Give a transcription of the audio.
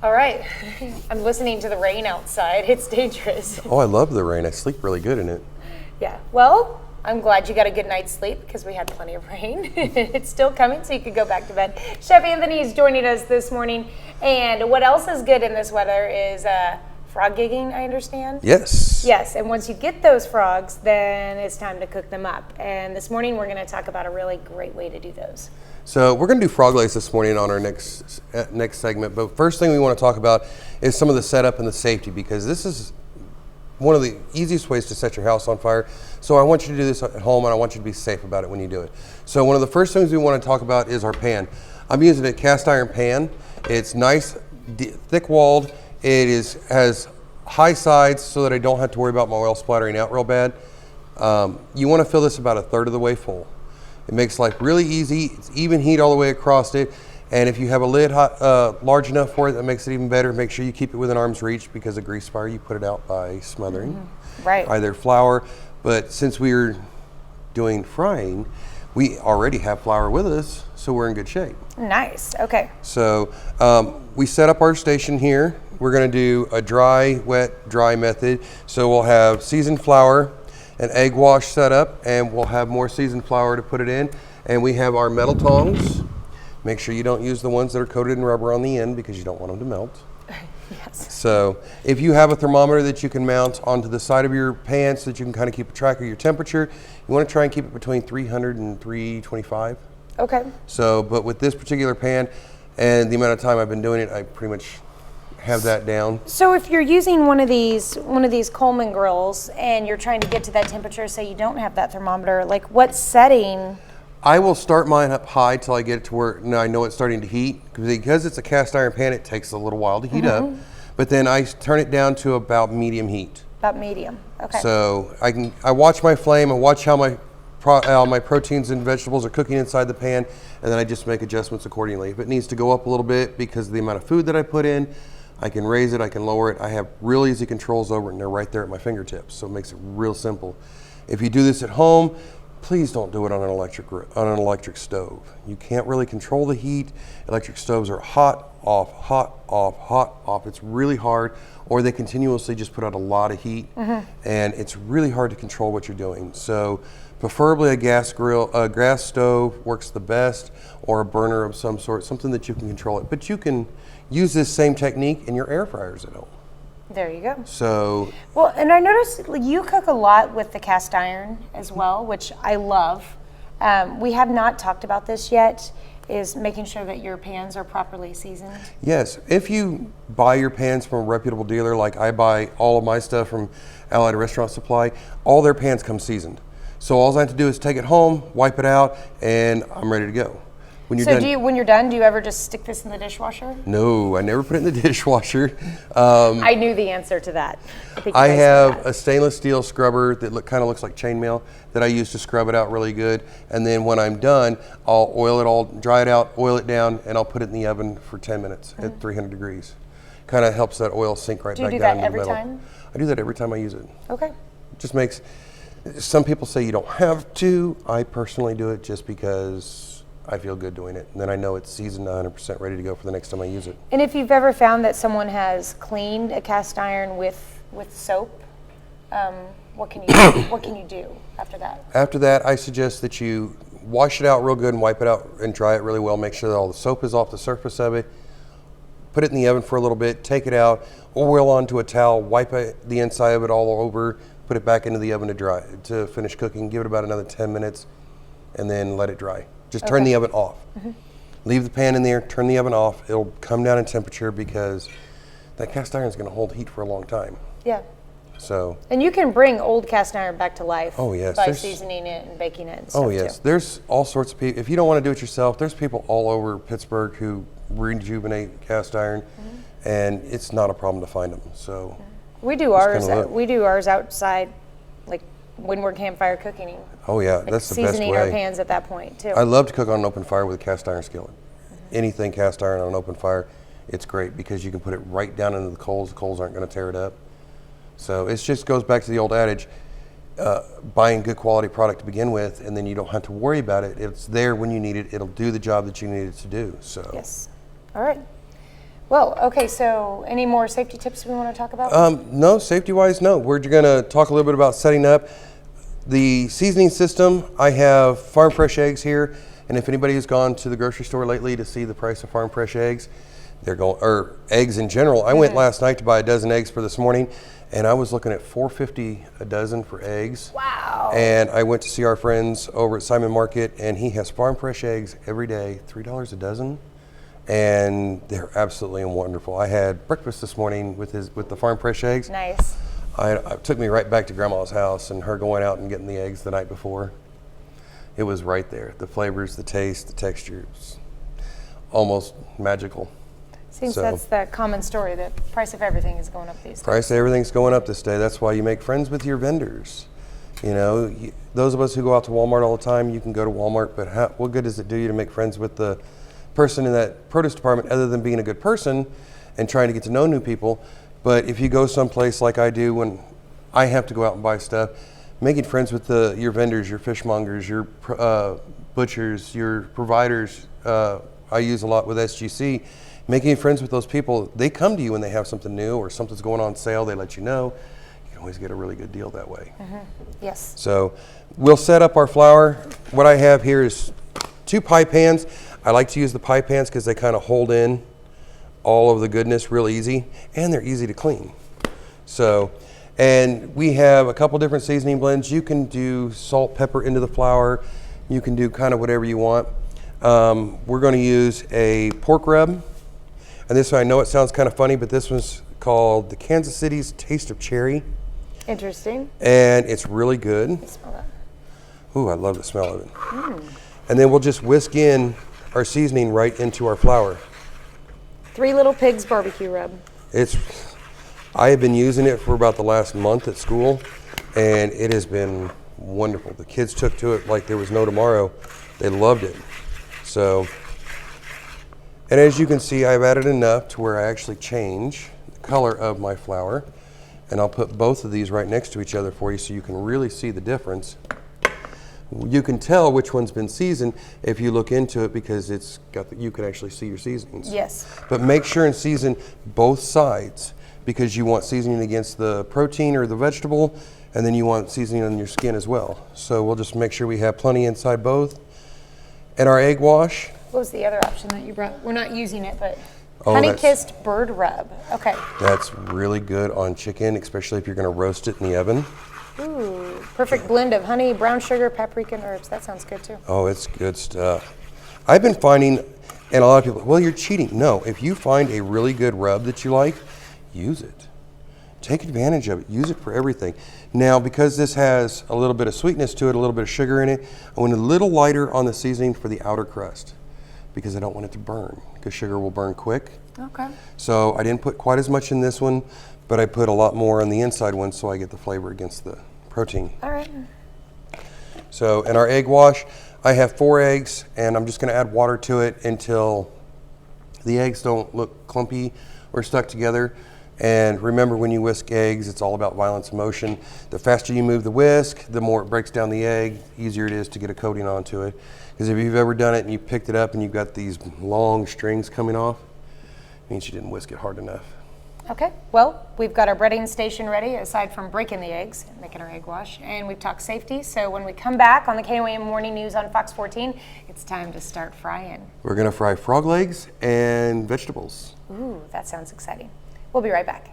All right. I'm listening to the rain outside. It's dangerous. Oh, I love the rain. I sleep really good in it. Yeah. Well, I'm glad you got a good night's sleep because we had plenty of rain. It's still coming, so you could go back to bed. Chef Anthony is joining us this morning. And what else is good in this weather is frog gigging, I understand? Yes. Yes, and once you get those frogs, then it's time to cook them up. And this morning we're going to talk about a really great way to do those. So we're going to do frog legs this morning on our next segment. But first thing we want to talk about is some of the setup and the safety, because this is one of the easiest ways to set your house on fire. So I want you to do this at home, and I want you to be safe about it when you do it. So one of the first things we want to talk about is our pan. I'm using a cast iron pan. It's nice, thick walled. It has high sides so that I don't have to worry about my oil splattering out real bad. You want to fill this about a third of the way full. It makes life really easy. It's even heat all the way across it. And if you have a lid large enough for it, that makes it even better. Make sure you keep it within arm's reach, because a grease fire, you put it out by smothering either flour. But since we're doing frying, we already have flour with us, so we're in good shape. Nice. Okay. So we set up our station here. We're going to do a dry, wet, dry method. So we'll have seasoned flour, an egg wash set up, and we'll have more seasoned flour to put it in. And we have our metal tongs. Make sure you don't use the ones that are coated in rubber on the end, because you don't want them to melt. Yes. So if you have a thermometer that you can mount onto the side of your pan so that you can kind of keep a track of your temperature, you want to try and keep it between 300 and 325. Okay. So, but with this particular pan and the amount of time I've been doing it, I pretty much have that down. So if you're using one of these Coleman grills and you're trying to get to that temperature, say you don't have that thermometer, like what setting? I will start mine up high till I get it to where I know it's starting to heat. Because it's a cast iron pan, it takes a little while to heat up. But then I turn it down to about medium heat. About medium. Okay. So I watch my flame, I watch how my proteins and vegetables are cooking inside the pan, and then I just make adjustments accordingly. If it needs to go up a little bit because of the amount of food that I put in, I can raise it, I can lower it. I have real easy controls over it, and they're right there at my fingertips, so it makes it real simple. If you do this at home, please don't do it on an electric stove. You can't really control the heat. Electric stoves are hot, off, hot, off, hot, off. It's really hard, or they continuously just put out a lot of heat, and it's really hard to control what you're doing. So preferably a gas stove works the best, or a burner of some sort, something that you can control it. But you can use this same technique in your air fryers at home. There you go. So, well, and I noticed you cook a lot with the cast iron as well, which I love. We have not talked about this yet, is making sure that your pans are properly seasoned. Yes, if you buy your pans from a reputable dealer, like I buy all of my stuff from Allied Restaurant Supply, all their pans come seasoned. So all I have to do is take it home, wipe it out, and I'm ready to go. When you're done, when you're done, do you ever just stick this in the dishwasher? No, I never put it in the dishwasher. I knew the answer to that. I have a stainless steel scrubber that kind of looks like chainmail that I use to scrub it out really good. And then when I'm done, I'll oil it all, dry it out, oil it down, and I'll put it in the oven for 10 minutes at 300 degrees. Kind of helps that oil sink right back down into the metal. Do you do that every time? I do that every time I use it. Okay. It just makes, some people say you don't have to. I personally do it just because I feel good doing it. And then I know it's seasoned 100% ready to go for the next time I use it. And if you've ever found that someone has cleaned a cast iron with soap, what can you do after that? After that, I suggest that you wash it out real good and wipe it out and dry it really well. Make sure that all the soap is off the surface of it. Put it in the oven for a little bit, take it out, oil onto a towel, wipe the inside of it all over, put it back into the oven to finish cooking. Give it about another 10 minutes and then let it dry. Just turn the oven off. Leave the pan in there, turn the oven off. It'll come down in temperature because that cast iron is going to hold heat for a long time. Yeah. So. And you can bring old cast iron back to life. Oh, yes. By seasoning it and baking it and stuff. Oh, yes. Too. There's all sorts of people. If you don't want to do it yourself, there's people all over Pittsburgh who rejuvenate cast iron, and it's not a problem to find them. So. We do ours. We do ours outside, like when we're campfire cooking. Oh yeah, that's the best way. Seasoning our pans at that point too. I love to cook on an open fire with a cast iron skillet. Anything cast iron on an open fire, it's great because you can put it right down into the coals. The coals aren't going to tear it up. So it just goes back to the old adage, buying good quality product to begin with, and then you don't have to worry about it. It's there when you need it. It'll do the job that you need it to do. So. Yes. All right. Well, okay, so any more safety tips we want to talk about? No, safety-wise, no. We're going to talk a little bit about setting up the seasoning system. I have farm fresh eggs here, and if anybody has gone to the grocery store lately to see the price of farm fresh eggs, or eggs in general. I went last night to buy a dozen eggs for this morning, and I was looking at $4.50 a dozen for eggs. Wow. And I went to see our friends over at Simon Market, and he has farm fresh eggs every day, $3 a dozen. And they're absolutely wonderful. I had breakfast this morning with the farm fresh eggs. Nice. It took me right back to Grandma's house and her going out and getting the eggs the night before. It was right there. The flavors, the taste, the textures, almost magical. Seems So- that's the common story. The price of everything is going up these days. Price of everything's going up this day. That's why you make friends with your vendors. You know, those of us who go out to Walmart all the time, you can go to Walmart, but what good does it do you to make friends with the person in that produce department other than being a good person and trying to get to know new people? But if you go someplace like I do when I have to go out and buy stuff, making friends with your vendors, your fishmongers, your butchers, your providers, I use a lot with SGC, making friends with those people, they come to you when they have something new or something's going on sale, they let you know. You can always get a really good deal that way. Yes. So we'll set up our flour. What I have here is 2 pie pans. I like to use the pie pans because they kind of hold in all of the goodness real easy, and they're easy to clean. So, and we have a couple different seasoning blends. You can do salt, pepper into the flour. You can do kind of whatever you want. We're going to use a pork rub. And this one, I know it sounds kind of funny, but this one's called the Kansas City's Taste of Cherry. Interesting. And it's really good. Smell that. Ooh, I love the smell of it. And then we'll just whisk in our seasoning right into our flour. 3 Little Pigs barbecue rub. I have been using it for about the last month at school, and it has been wonderful. The kids took to it like there was no tomorrow. They loved it. So, and as you can see, I've added enough to where I actually change the color of my flour. And I'll put both of these right next to each other for you so you can really see the difference. You can tell which one's been seasoned if you look into it because you can actually see your seasonings. Yes. But make sure and season both sides because you want seasoning against the protein or the vegetable, and then you want seasoning on your skin as well. So we'll just make sure we have plenty inside both. And our egg wash. What was the other option that you brought? We're not using it, but Oh, honey-kissed bird rub. Okay. That's really good on chicken, especially if you're going to roast it in the oven. Ooh, perfect blend of honey, brown sugar, paprika, and herbs. That sounds good too. Oh, it's good stuff. I've been finding, and a lot of people, well, you're cheating. No, if you find a really good rub that you like, use it. Take advantage of it. Use it for everything. Now, because this has a little bit of sweetness to it, a little bit of sugar in it, I went a little lighter on the seasoning for the outer crust because I don't want it to burn because sugar will burn quick. Okay. So I didn't put quite as much in this one, but I put a lot more on the inside one so I get the flavor against the protein. All right. So in our egg wash, I have 4 eggs, and I'm just going to add water to it until the eggs don't look clumpy or stuck together. And remember, when you whisk eggs, it's all about violence of motion. The faster you move the whisk, the more it breaks down the egg, the easier it is to get a coating onto it. Because if you've ever done it and you picked it up and you've got these long strings coming off, it means you didn't whisk it hard enough. Okay, well, we've got our breading station ready, aside from breaking the eggs and making our egg wash, and we've talked safety. So when we come back on the KOAM Morning News on Fox 14, it's time to start frying. We're going to fry frog legs and vegetables. Ooh, that sounds exciting. We'll be right back.